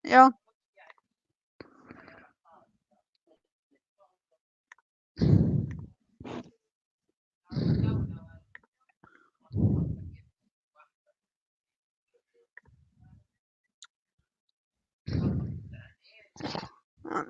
Yeah. Uh,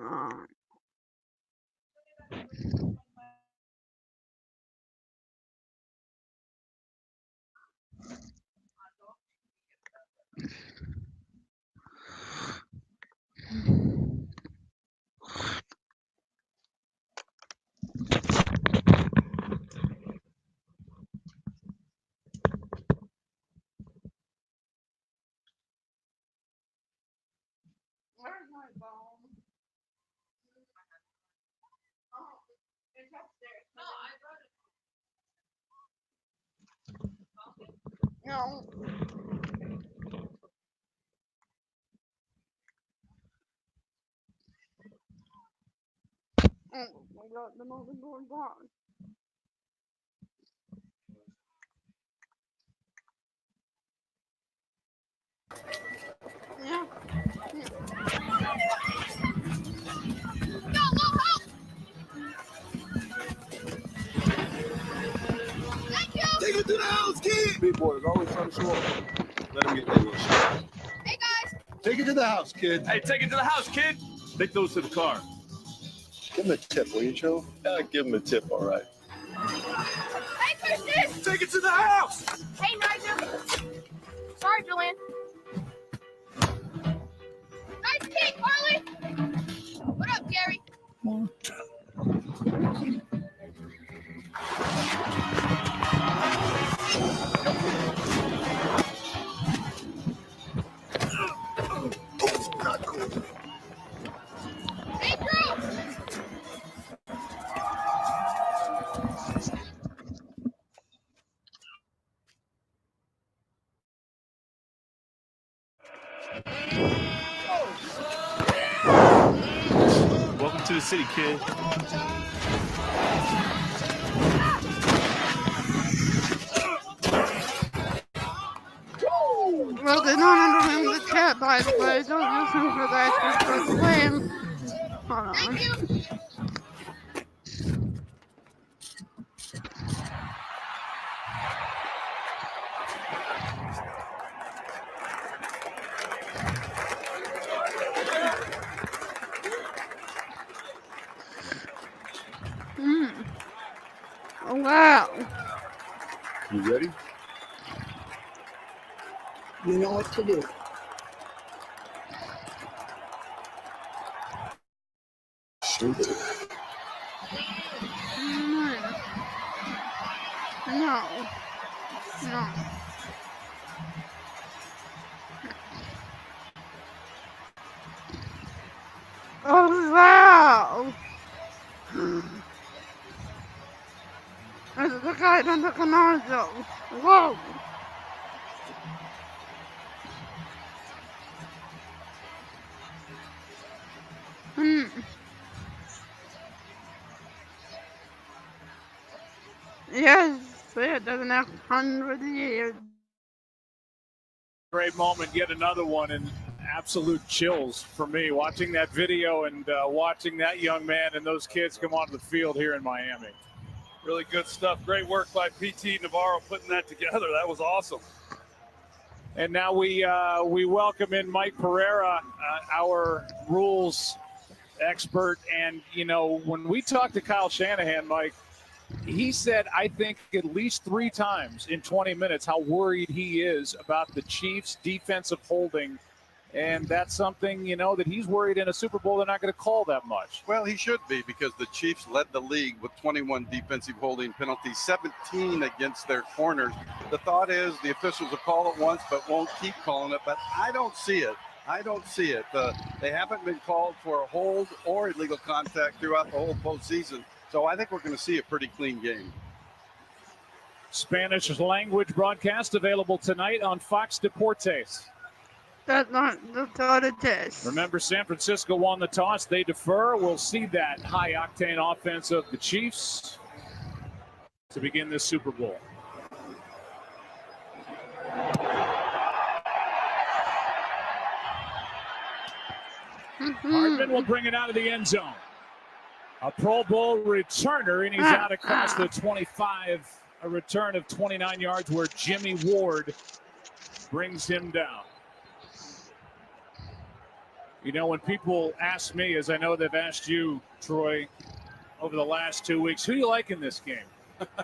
Where's my phone? Oh, it's upstairs. No. Oh my god, the moment going gone. Yeah. Take it to the house, kid! Big boy is always trying to show off. Let him get that little shot. Hey, guys! Take it to the house, kid. Hey, take it to the house, kid. Take those to the car. Give him a tip, will you, Joe? Give him a tip, all right. Hey, Christian! Take it to the house! Hey, Nigel! Sorry, Julian. Nice kick, Harley! What up, Gary? Hey, Drew! Welcome to the city, kid. Well, they don't understand the chat, by the way. Don't listen for that. Just for the win. Hold on. Thank you! Oh, wow. You ready? You know what to do. Shoot it. No. No. Oh, wow. There's the guy on the canal. Whoa. Yes, it doesn't have 100 years. Great moment, yet another one, and absolute chills for me watching that video and watching that young man and those kids come onto the field here in Miami. Really good stuff. Great work by PT Navarro putting that together. That was awesome. And now we welcome in Mike Pereira, our rules expert. And, you know, when we talked to Kyle Shanahan, Mike, he said, I think at least 3 times in 20 minutes how worried he is about the Chiefs' defensive holding. And that's something, you know, that he's worried in a Super Bowl they're not going to call that much. Well, he should be, because the Chiefs led the league with 21 defensive holding penalties, 17 against their corners. The thought is the officials will call it once but won't keep calling it, but I don't see it. They haven't been called for a hold or illegal contact throughout the whole postseason, so I think we're going to see a pretty clean game. Spanish language broadcast available tonight on Fox Deportes. That's what it is. Remember, San Francisco won the toss. They defer. We'll see that high-octane offense of the Chiefs to begin this Super Bowl. Hardman will bring it out of the end zone. A Pro Bowl returner, and he's out across the 25. A return of 29 yards where Jimmy Ward brings him down. You know, when people ask me, as I know they've asked you, Troy, over the last 2 weeks, who do you like in this game?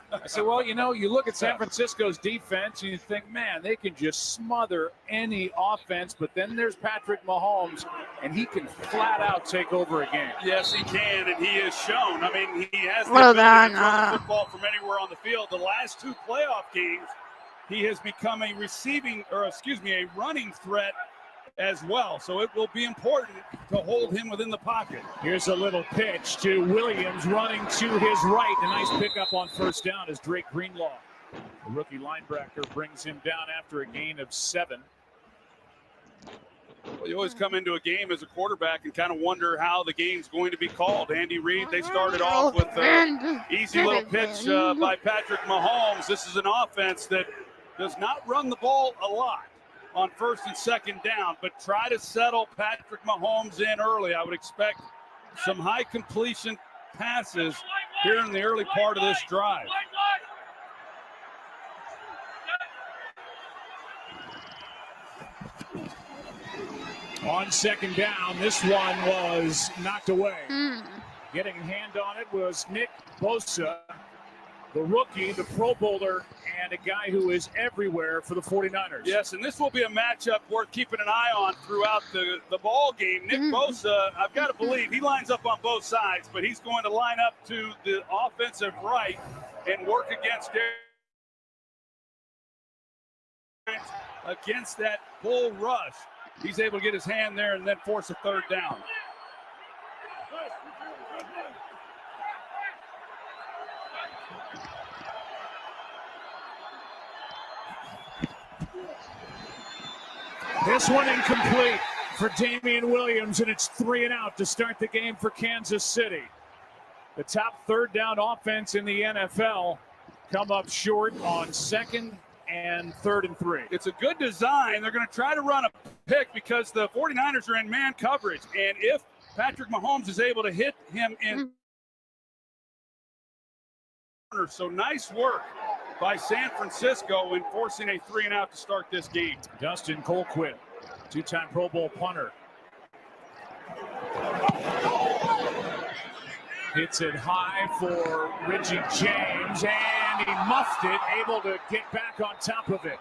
I said, well, you know, you look at San Francisco's defense and you think, man, they can just smother any offense. But then there's Patrick Mahomes, and he can flat out take over a game. Yes, he can, and he has shown. I mean, he has the ability to throw the football from anywhere on the field. The last 2 playoff games, he has become a running threat as well. So it will be important to hold him within the pocket. Here's a little pitch to Williams running to his right. A nice pickup on first down as Drake Greenlaw, the rookie linebacker, brings him down after a gain of 7. Well, you always come into a game as a quarterback and kind of wonder how the game's going to be called. Andy Reid, they started off with an easy little pitch by Patrick Mahomes. This is an offense that does not run the ball a lot on first and second down, but try to settle Patrick Mahomes in early. I would expect some high completion passes here in the early part of this drive. On second down, this one was knocked away. Getting a hand on it was Nick Bosa, the rookie, the Pro Bowler, and a guy who is everywhere for the 49ers. Yes, and this will be a matchup worth keeping an eye on throughout the ball game. Nick Bosa, I've got to believe he lines up on both sides, but he's going to line up to the offensive right and work against that bull rush. He's able to get his hand there and then force a third down. This one incomplete for Damian Williams, and it's 3 and out to start the game for Kansas City. The top third down offense in the NFL come up short on 2nd and 3rd and 3. It's a good design. They're going to try to run a pick because the 49ers are in man coverage, and if Patrick Mahomes is able to hit him in so nice work by San Francisco in forcing a 3 and out to start this game. Dustin Colquitt, 2-time Pro Bowl punter. Hits it high for Richie James, and he muffed it, able to get back on top of it.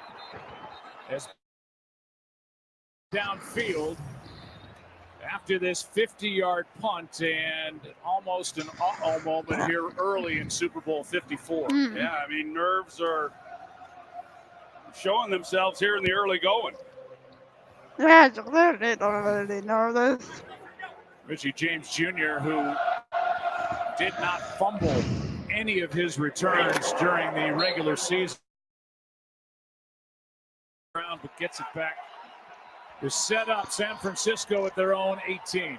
As downfield after this 50-yard punt and almost an uh-oh moment here early in Super Bowl 54. Yeah, I mean, nerves are showing themselves here in the early going. Yeah, it's already nervous. Richie James Jr., who did not fumble any of his returns during the regular season, but gets it back to set up San Francisco at their own 18.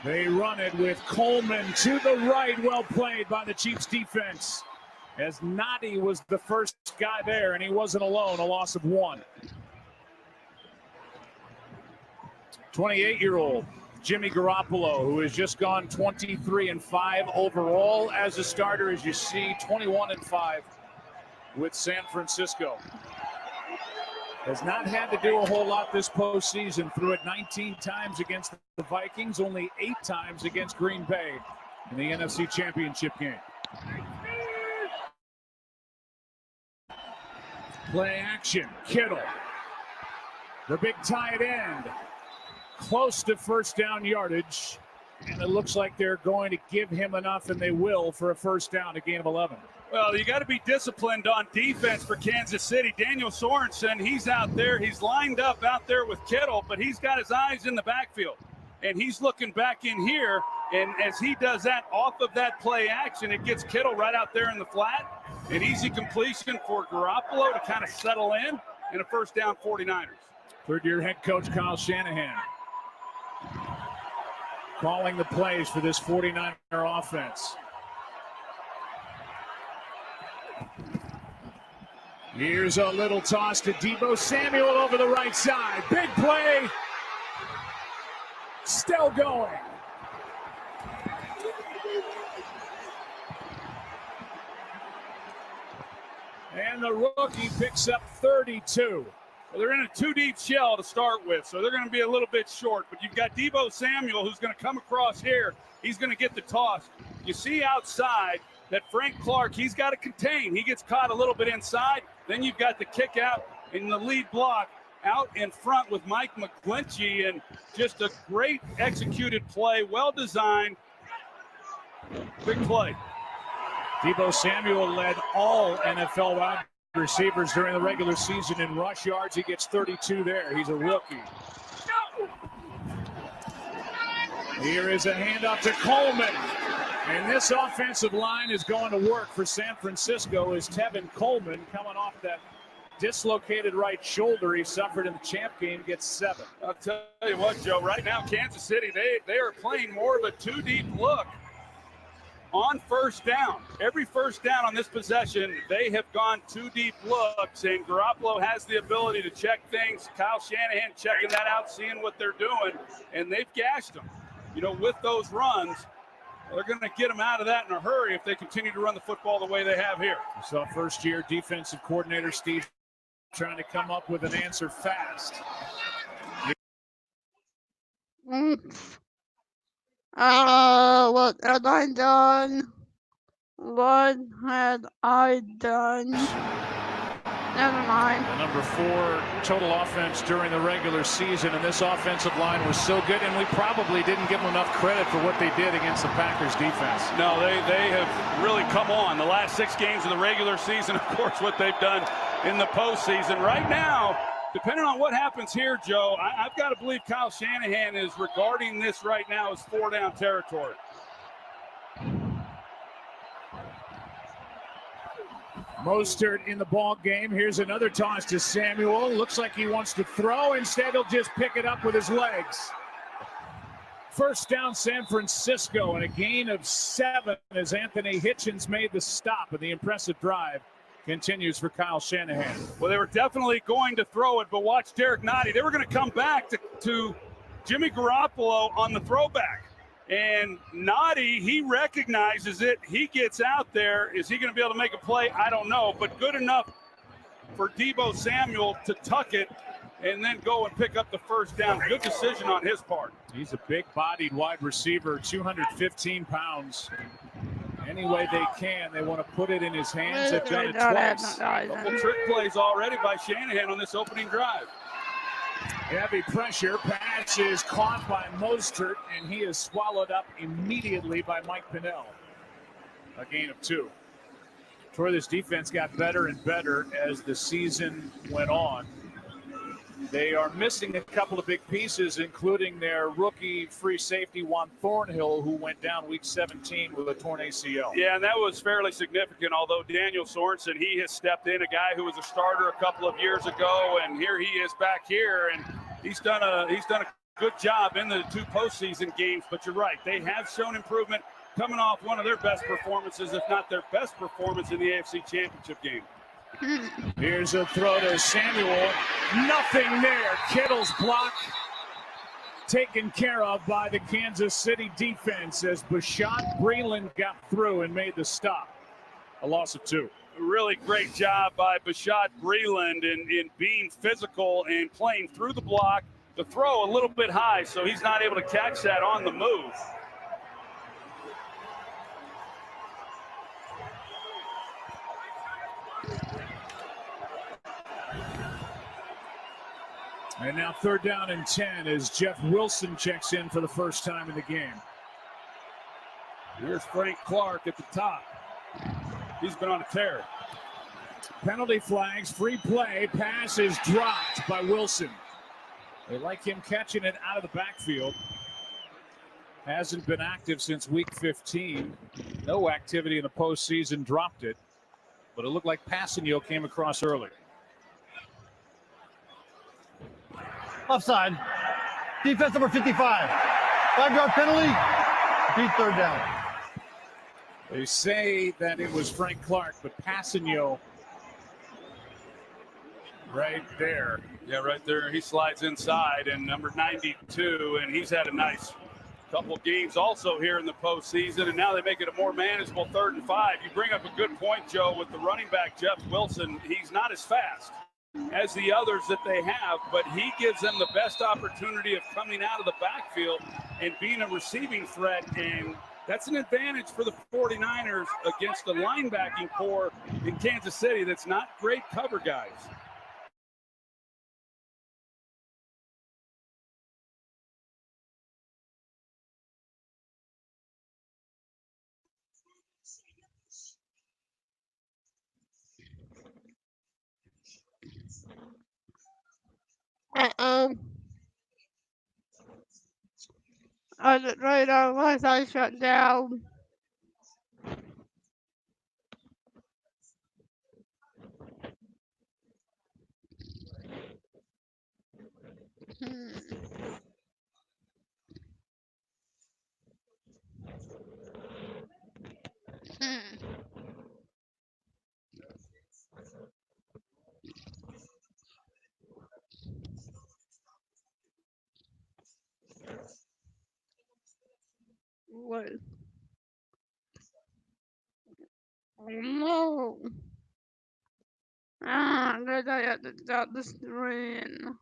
They run it with Coleman to the right. Well played by the Chiefs defense, as Nadi was the first guy there, and he wasn't alone. A loss of 1. 28-year-old Jimmy Garoppolo, who has just gone 23-5 overall as a starter, as you see, 21-5 with San Francisco. Has not had to do a whole lot this postseason. Threw it 19 times against the Vikings, only 8 times against Green Bay in the NFC Championship game. Play action, Kittle. The big tight end. Close to first down yardage, and it looks like they're going to give him enough, and they will, for a first down, a gain of 11. Well, you got to be disciplined on defense for Kansas City. Daniel Sorensen, he's out there. He's lined up out there with Kittle, but he's got his eyes in the backfield, and he's looking back in here, and as he does that off of that play action, it gets Kittle right out there in the flat. An easy completion for Garoppolo to kind of settle in, and a first down 49ers. Third-year head coach Kyle Shanahan calling the plays for this 49er offense. Here's a little toss to Deebo Samuel over the right side. Big play. Still going. And the rookie picks up 32. Well, they're in a two-deep shell to start with, so they're going to be a little bit short. But you've got Deebo Samuel who's going to come across here. He's going to get the toss. You see outside that Frank Clark, he's got to contain. He gets caught a little bit inside. Then you've got the kick out in the lead block out in front with Mike McGlinchey, and just a great executed play, well-designed, big play. Deebo Samuel led all NFL wide receivers during the regular season in rush yards. He gets 32 there. He's a rookie. Here is a handoff to Coleman. And this offensive line is going to work for San Francisco as Tevin Coleman, coming off that dislocated right shoulder he suffered in the champ game, gets 7. I'll tell you what, Joe, right now Kansas City, they are playing more of a two-deep look on first down. Every first down on this possession, they have gone two-deep looks, and Garoppolo has the ability to check things. Kyle Shanahan checking that out, seeing what they're doing, and they've gashed them. You know, with those runs, they're going to get them out of that in a hurry if they continue to run the football the way they have here. We saw first-year defensive coordinator Steve trying to come up with an answer fast. What had I done? What had I done? Never mind. The number 4 total offense during the regular season, and this offensive line was so good, and we probably didn't give them enough credit for what they did against the Packers defense. No, they have really come on. The last 6 games of the regular season, of course, what they've done in the postseason. Right now, depending on what happens here, Joe, I've got to believe Kyle Shanahan is regarding this right now as 4-down territory. Mostert in the ball game. Here's another toss to Samuel. Looks like he wants to throw. Instead, he'll just pick it up with his legs. First down, San Francisco, and a gain of 7 as Anthony Hitchens made the stop, and the impressive drive continues for Kyle Shanahan. Well, they were definitely going to throw it, but watch Derek Nottie. They were going to come back to Jimmy Garoppolo on the throwback. And Nottie, he recognizes it. He gets out there. Is he going to be able to make a play? I don't know, but good enough for Deebo Samuel to tuck it and then go and pick up the first down. Good decision on his part. He's a big-bodied wide receiver, 215 pounds. Any way they can, they want to put it in his hands. They've done it twice. Couple trick plays already by Shanahan on this opening drive. Heavy pressure, pass is caught by Mostert, and he is swallowed up immediately by Mike Pinnell. A gain of 2. Troy, this defense got better and better as the season went on. They are missing a couple of big pieces, including their rookie free safety, Juan Thornhill, who went down week 17 with a torn ACL. Yeah, and that was fairly significant, although Daniel Sorensen, he has stepped in, a guy who was a starter a couple of years ago, and here he is back here, and he's done a good job in the 2 postseason games. But you're right, they have shown improvement coming off one of their best performances, if not their best performance in the AFC Championship game. Here's a throw to Samuel. Nothing there. Kittle's block taken care of by the Kansas City defense as Bashaud Breeland got through and made the stop. A loss of 2. Really great job by Bashaud Breeland in being physical and playing through the block. The throw a little bit high, so he's not able to catch that on the move. And now 3rd down and 10 as Jeff Wilson checks in for the first time in the game. Here's Frank Clark at the top. He's been on a tear. Penalty flags, free play, pass is dropped by Wilson. They like him catching it out of the backfield. Hasn't been active since week 15. No activity in the postseason, dropped it. But it looked like Passanio came across early. Offside. Defense number 55. 5-yard penalty. Deep 3rd down. They say that it was Frank Clark, but Passanio right there. Yeah, right there. He slides inside, and number 92, and he's had a nice couple games also here in the postseason, and now they make it a more manageable 3rd and 5. You bring up a good point, Joe, with the running back, Jeff Wilson. He's not as fast as the others that they have, but he gives them the best opportunity of coming out of the backfield and being a receiving threat, and that's an advantage for the 49ers against the linebacking core in Kansas City that's not great cover guys. Uh-oh. The radar Wi-Fi shut down. What? Oh no! I'm gonna die at the screen.